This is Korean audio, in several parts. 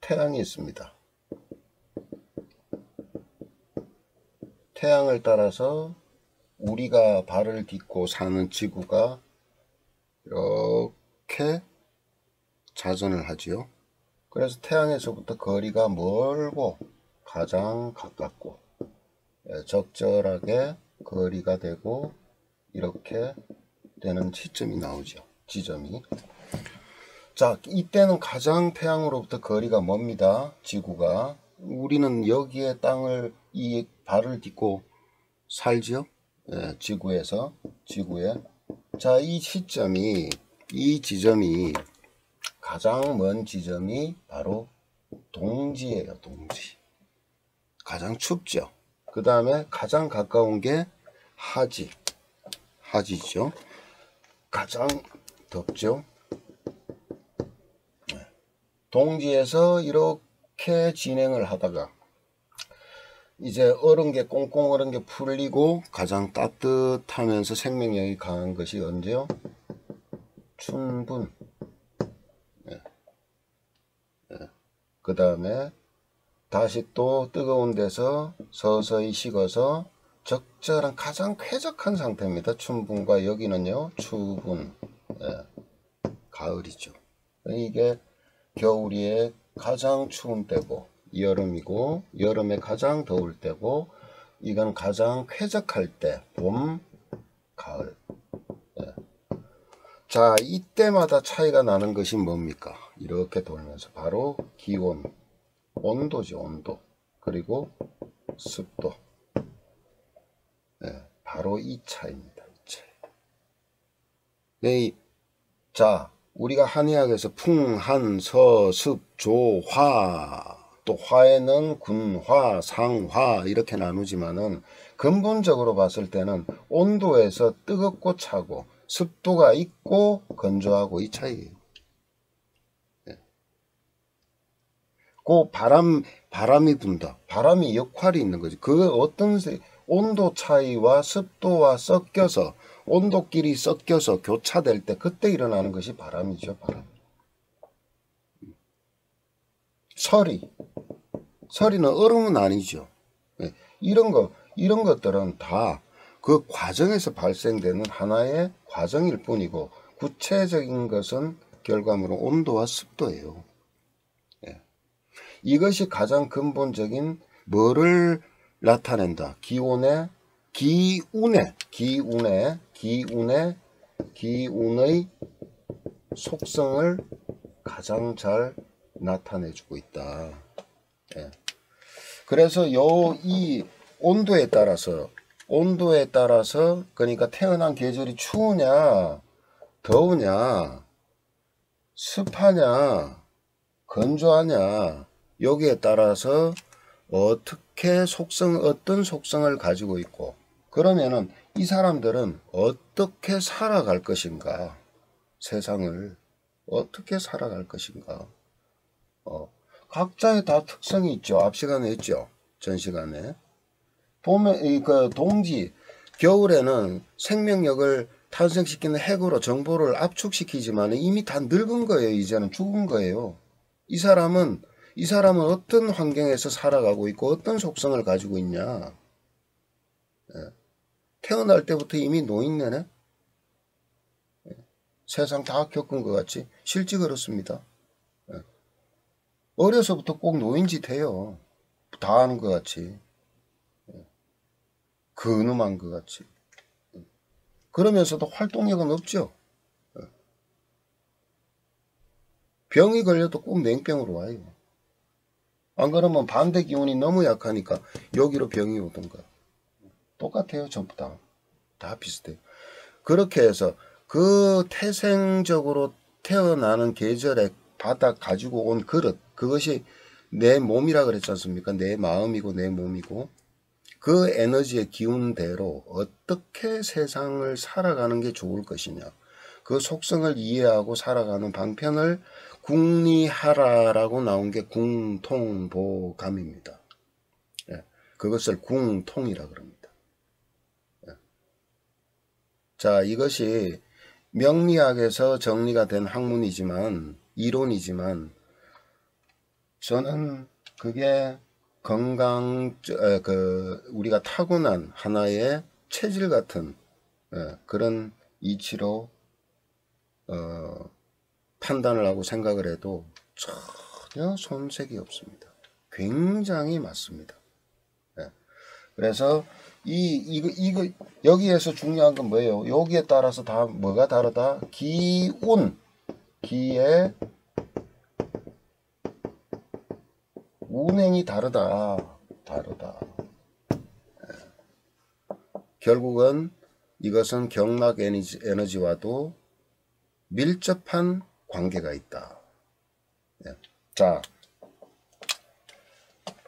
태양이 있습니다. 태양을 따라서 우리가 발을 딛고 사는 지구가 이렇게 자전을 하지요. 그래서 태양에서부터 거리가 멀고 가장 가깝고 적절하게 거리가 되고 이렇게 되는 시점이 나오죠. 지점이. 자, 이때는 가장 태양으로부터 거리가 멉니다. 지구가. 우리는 여기에 땅을 이 발을 딛고 살죠. 지구에서 지구에. 자, 이 시점이 이 지점이 가장 먼 지점이 바로 동지예요. 동지. 가장 춥죠. 그 다음에 가장 가까운 게 하지. 하지죠. 가장 덥죠. 동지에서 이렇게 진행을 하다가 이제 얼은 게 꽁꽁 얼은 게 풀리고 가장 따뜻하면서 생명력이 강한 것이 언제요? 춘분. 그 다음에 다시 또 뜨거운 데서 서서히 식어서 적절한 가장 쾌적한 상태입니다. 춘분과 여기는요 추분. 가을이죠. 이게 겨울에 가장 추운 때고 여름이고 여름에 가장 더울 때고 이건 가장 쾌적할 때 봄, 가을. 자, 이때마다 차이가 나는 것이 뭡니까? 이렇게 돌면서 바로 기온, 온도죠. 온도. 그리고 습도. 바로 이 차이입니다. 이 차이. 자, 우리가 한의학에서 풍, 한, 서, 습, 조, 화, 또 화에는 군화, 상화 이렇게 나누지만은 근본적으로 봤을 때는 온도에서 뜨겁고 차고 습도가 있고 건조하고 이 차이예요. 그 바람이 분다. 바람이 역할이 있는 거지. 그 어떤 온도 차이와 습도와 섞여서 온도끼리 섞여서 교차될 때 그때 일어나는 것이 바람이죠. 바람. 서리는 얼음은 아니죠. 이런 것들은 다 그 과정에서 발생되는 하나의 과정일 뿐이고 구체적인 것은 결과물은 온도와 습도예요. 이것이 가장 근본적인 뭐를 나타낸다. 기운의 속성을 가장 잘 나타내주고 있다. 그래서 이 온도에 따라서 그러니까 태어난 계절이 추우냐 더우냐 습하냐 건조하냐 여기에 따라서 어떤 속성을 가지고 있고 그러면은 이 사람들은 어떻게 살아갈 것인가, 세상을 어떻게 살아갈 것인가. 각자의 다 특성이 있죠. 앞 시간에 했죠. 전 시간에 보면 그 동지 겨울에는 생명력을 탄생시키는 핵으로 정보를 압축시키지만 이미 다 늙은 거예요. 이제는 죽은 거예요. 이 사람은 어떤 환경에서 살아가고 있고 어떤 속성을 가지고 있냐. 태어날 때부터 이미 노인네네. 세상 다 겪은 것 같이 실제 그렇습니다. 어려서부터 꼭 노인짓 해요. 다 아는 것 같이. 근엄한 것 같이. 그러면서도 활동력은 없죠. 병이 걸려도 꼭 냉병으로 와요. 안 그러면 반대 기운이 너무 약하니까 여기로 병이 오던가. 똑같아요. 전부 다 비슷해요. 그렇게 해서 그 태생적으로 태어나는 계절에 받아 가지고 온 그릇, 그것이 내 몸이라 그랬지 않습니까? 내 마음이고 내 몸이고 그 에너지의 기운대로 어떻게 세상을 살아가는 게 좋을 것이냐, 그 속성을 이해하고 살아가는 방편을 궁리하라라고 나온 게 궁통보감입니다. 그것을 궁통이라 그럽니다. 자, 이것이 명리학에서 정리가 된 학문이지만 이론이지만 저는 그게 우리가 타고난 하나의 체질 같은 그런 이치로 판단을 하고 생각을 해도 전혀 손색이 없습니다. 굉장히 맞습니다. 그래서 이거 여기에서 중요한 건 뭐예요? 여기에 따라서 다 뭐가 다르다? 기의 운행이 다르다. 결국은 이것은 경락 에너지와도 밀접한 관계가 있다. 자,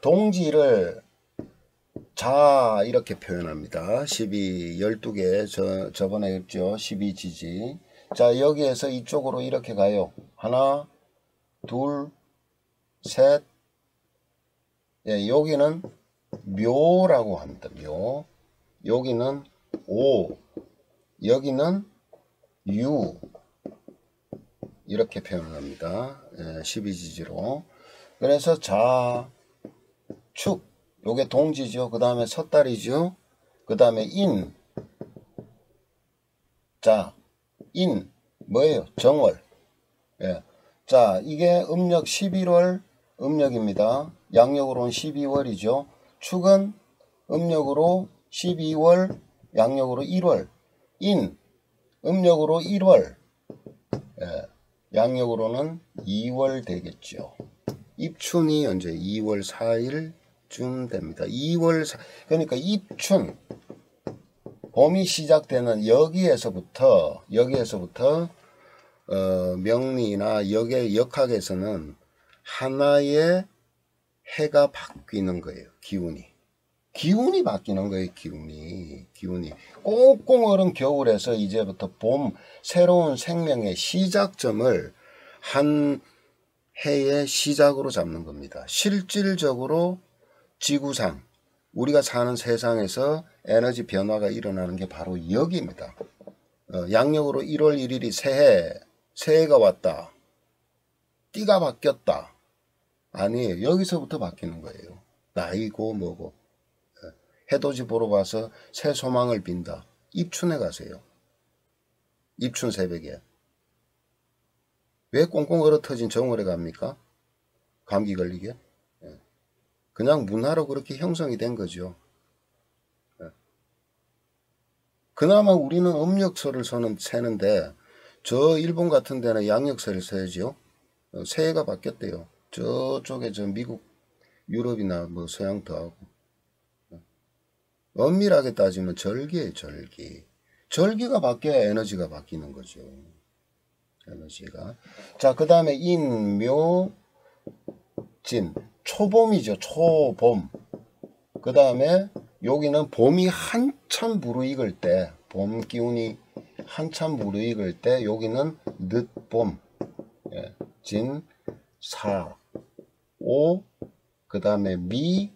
동지를 자 이렇게 표현합니다. 12개 저번에 했죠. 12지지. 자, 여기에서 이쪽으로 이렇게 가요. 하나, 둘, 셋. 예, 여기는 묘라고 합니다. 묘. 여기는 오. 여기는 유. 이렇게 표현을 합니다. 예, 12지지로. 그래서 자, 축. 요게 동지죠. 그 다음에 섣달이죠. 그 다음에 인. 자, 인. 뭐예요? 정월. 예. 자, 이게 음력 11월 음력입니다. 양력으로는 12월이죠. 축은 음력으로 12월, 양력으로 1월. 인. 음력으로 1월. 예. 양력으로는 2월 되겠죠. 입춘이 언제 2월 4일쯤 됩니다. 2월 4, 그러니까 입춘 봄이 시작되는 여기에서부터 명리나 역학에서는 하나의 해가 바뀌는 거예요. 기운이 바뀌는 거예요. 기운이 꽁꽁 얼은 겨울에서 이제부터 봄, 새로운 생명의 시작점을 한 해의 시작으로 잡는 겁니다. 실질적으로 지구상 우리가 사는 세상에서 에너지 변화가 일어나는 게 바로 여기입니다. 양력으로 1월 1일이 새해가 왔다. 띠가 바뀌었다. 아니에요. 여기서부터 바뀌는 거예요. 나이고 뭐고. 해돋이 보러 가서 새 소망을 빈다. 입춘에 가세요. 입춘 새벽에. 왜 꽁꽁 얼어 터진 정월에 갑니까? 감기 걸리게? 그냥 문화로 그렇게 형성이 된 거죠. 그나마 우리는 음력설을 세는데 저 일본 같은 데는 양력설을 써야죠. 새해가 바뀌었대요. 저쪽에 저 미국, 유럽이나 뭐 서양 더하고. 엄밀하게 따지면 절기예요. 절기가 바뀌어야 에너지가 바뀌는 거죠. 에너지가. 자, 그 다음에 인, 묘, 진. 초봄이죠. 초봄. 그 다음에 여기는 봄이 한참 무르익을 때, 봄 기운이 한참 무르익을 때, 여기는 늦봄. 예. 진, 사, 오, 그 다음에 미,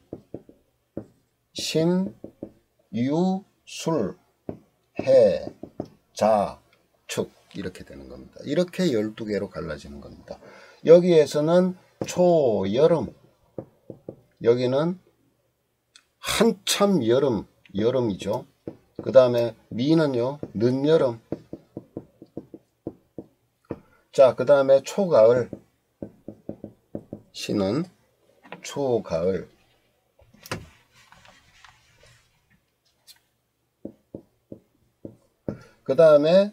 신, 유, 술, 해, 자, 축 이렇게 되는 겁니다. 이렇게 12개로 갈라지는 겁니다. 여기에서는 초여름, 여기는 한참 여름이죠. 그 다음에 미는요, 늦여름. 자, 그 다음에 초가을, 신은 초가을. 그 다음에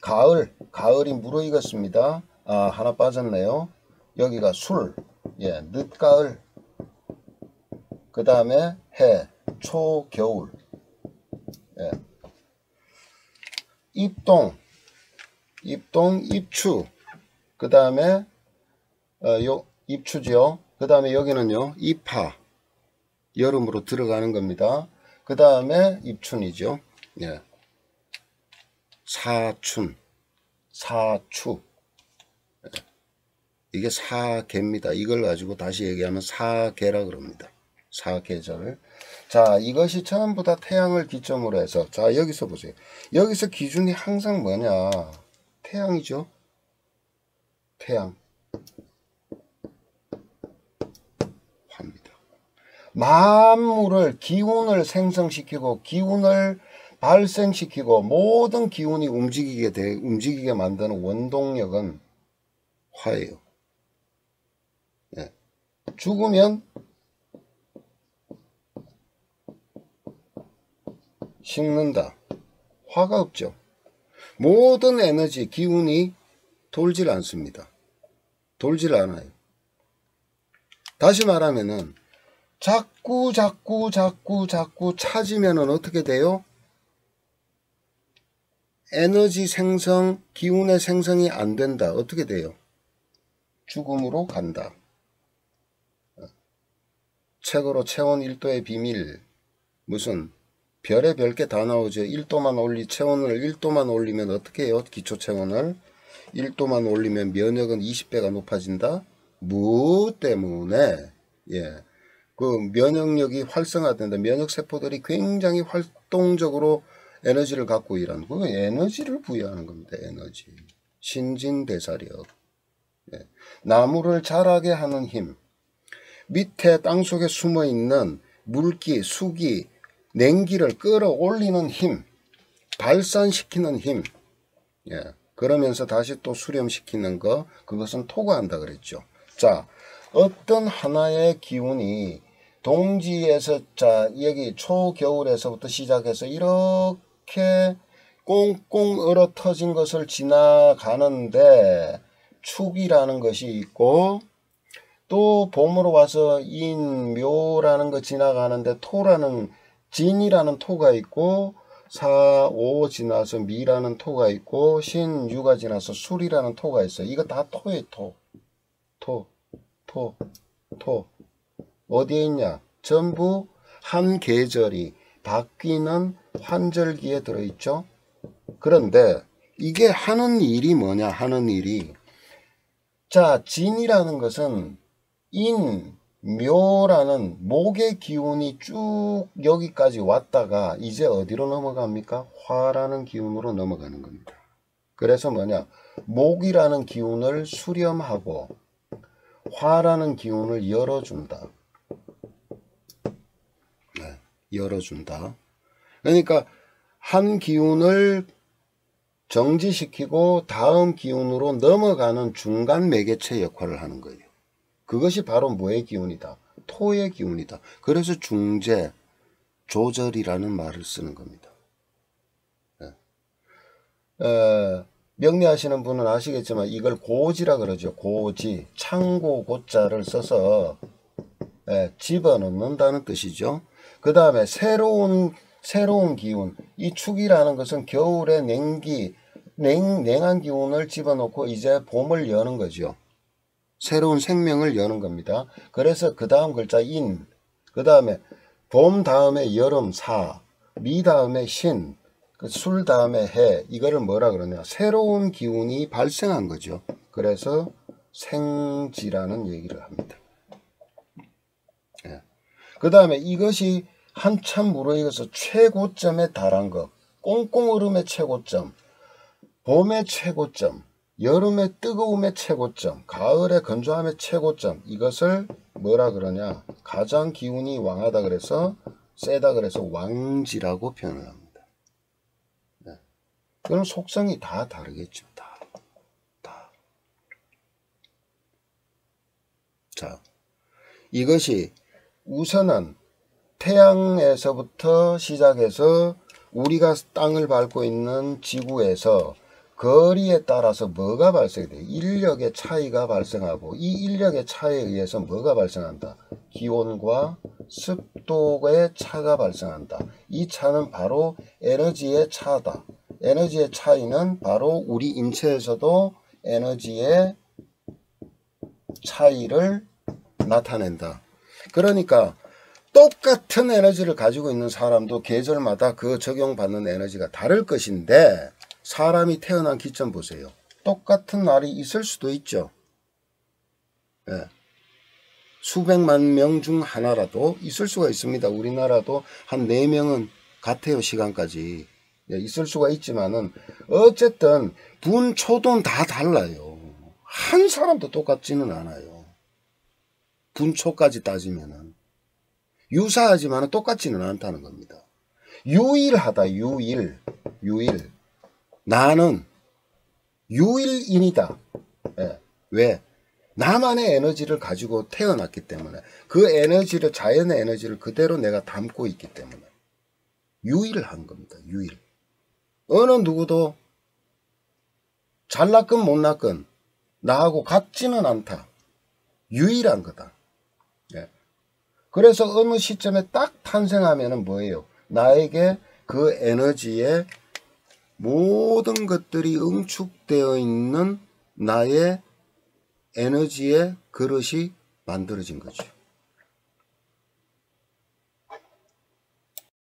가을이 무르익었습니다. 아, 하나 빠졌네요. 여기가 술, 예, 늦가을. 그 다음에 해, 초겨울. 예. 입동, 입추. 그 다음에 입추죠. 그 다음에 여기는요, 입하, 여름으로 들어가는 겁니다. 그 다음에 입춘이죠. 예. 사추. 이게 사계입니다. 이걸 가지고 다시 얘기하면 사계라 그럽니다. 사계절. 자, 이것이 전부 다 태양을 기점으로 해서, 자, 여기서 보세요. 여기서 기준이 항상 뭐냐? 태양이죠. 태양. 만물을 기운을 생성시키고 기운을 발생시키고 모든 기운이 움직이게 만드는 원동력은 화예요. 예. 죽으면 식는다. 화가 없죠. 모든 에너지, 기운이 돌질 않습니다. 돌질 않아요. 다시 말하면은 자꾸 찾으면은 어떻게 돼요? 에너지 생성, 기운의 생성이 안 된다. 어떻게 돼요? 죽음으로 간다. 책으로 체온 1도의 비밀, 무슨 별의 게 다 나오죠. 1도만 체온을 1도만 올리면 어떻게 해요? 기초 체온을 1도만 올리면 면역은 20배가 높아진다. 무 때문에 그 면역력이 활성화된다. 면역 세포들이 굉장히 활동적으로 에너지를 갖고 일하는 그 에너지를 부여하는 겁니다. 에너지. 신진대사력. 나무를 자라게 하는 힘. 밑에 땅속에 숨어있는 물기, 수기, 냉기를 끌어올리는 힘. 발산시키는 힘. 그러면서 다시 또 수렴시키는 거. 그것은 토과한다 그랬죠. 자, 어떤 하나의 기운이 동지에서, 자, 여기 초겨울에서부터 시작해서 이렇게 꽁꽁 얼어 터진 것을 지나가는데 축이라는 것이 있고, 또 봄으로 와서 인묘라는 거 지나가는데 토라는, 진이라는 토가 있고, 사, 오 지나서 미라는 토가 있고, 신, 유가 지나서 술이라는 토가 있어요. 이거 다 토예요. 토. 어디에 있냐? 전부 한 계절이 바뀌는 환절기에 들어있죠. 그런데 이게 하는 일이 뭐냐? 하는 일이, 자, 진이라는 것은 인, 묘라는 목의 기운이 쭉 여기까지 왔다가 이제 어디로 넘어갑니까? 화라는 기운으로 넘어가는 겁니다. 그래서 뭐냐? 목이라는 기운을 수렴하고 화라는 기운을 열어준다. 열어준다. 그러니까 한 기운을 정지시키고 다음 기운으로 넘어가는 중간 매개체 역할을 하는 거예요. 그것이 바로 뭐의 기운이다? 토의 기운이다. 그래서 중재, 조절이라는 말을 쓰는 겁니다. 명리하시는 분은 아시겠지만 이걸 고지라 그러죠. 고지, 창고 고자를 써서 집어넣는다는 뜻이죠. 그 다음에 새로운 기운, 이 축이라는 것은 겨울에 냉한 기운을 집어넣고 이제 봄을 여는 거죠. 새로운 생명을 여는 겁니다. 그래서 그 다음 글자 인, 그 다음에 봄 다음에 여름 사, 미 다음에 신, 술 다음에 해, 이거를 뭐라 그러냐? 새로운 기운이 발생한 거죠. 그래서 생지라는 얘기를 합니다. 그 다음에 이것이 한참 무르익어서 최고점에 달한 것, 꽁꽁 얼음의 최고점, 봄의 최고점, 여름의 뜨거움의 최고점, 가을의 건조함의 최고점, 이것을 뭐라 그러냐? 가장 기운이 왕하다 그래서, 세다 그래서 왕지라고 표현을 합니다. 그럼 속성이 다 다르겠죠. 다. 자, 이것이 우선은 태양에서부터 시작해서 우리가 땅을 밟고 있는 지구에서 거리에 따라서 뭐가 발생이 돼요? 인력의 차이가 발생하고, 이 인력의 차이에 의해서 뭐가 발생한다? 기온과 습도의 차가 발생한다. 이 차는 바로 에너지의 차다. 에너지의 차이는 바로 우리 인체에서도 에너지의 차이를 나타낸다. 그러니까 똑같은 에너지를 가지고 있는 사람도 계절마다 그 적용받는 에너지가 다를 것인데, 사람이 태어난 기점 보세요. 똑같은 날이 있을 수도 있죠. 수백만 명 중 하나라도 있을 수가 있습니다. 우리나라도 한 4명은 같아요. 시간까지 있을 수가 있지만은, 어쨌든 분초도는 다 달라요. 한 사람도 똑같지는 않아요. 분초까지 따지면은 유사하지만 똑같지는 않다는 겁니다. 유일하다. 유일. 나는 유일인이다. 예. 왜? 나만의 에너지를 가지고 태어났기 때문에, 그 에너지를, 자연의 에너지를 그대로 내가 담고 있기 때문에 유일한 겁니다. 유일. 어느 누구도 잘났건 못났건 나하고 같지는 않다. 유일한 거다. 예. 그래서 어느 시점에 딱 탄생하면은 뭐예요? 나에게 그 에너지에 모든 것들이 응축되어 있는 나의 에너지의 그릇이 만들어진 거죠.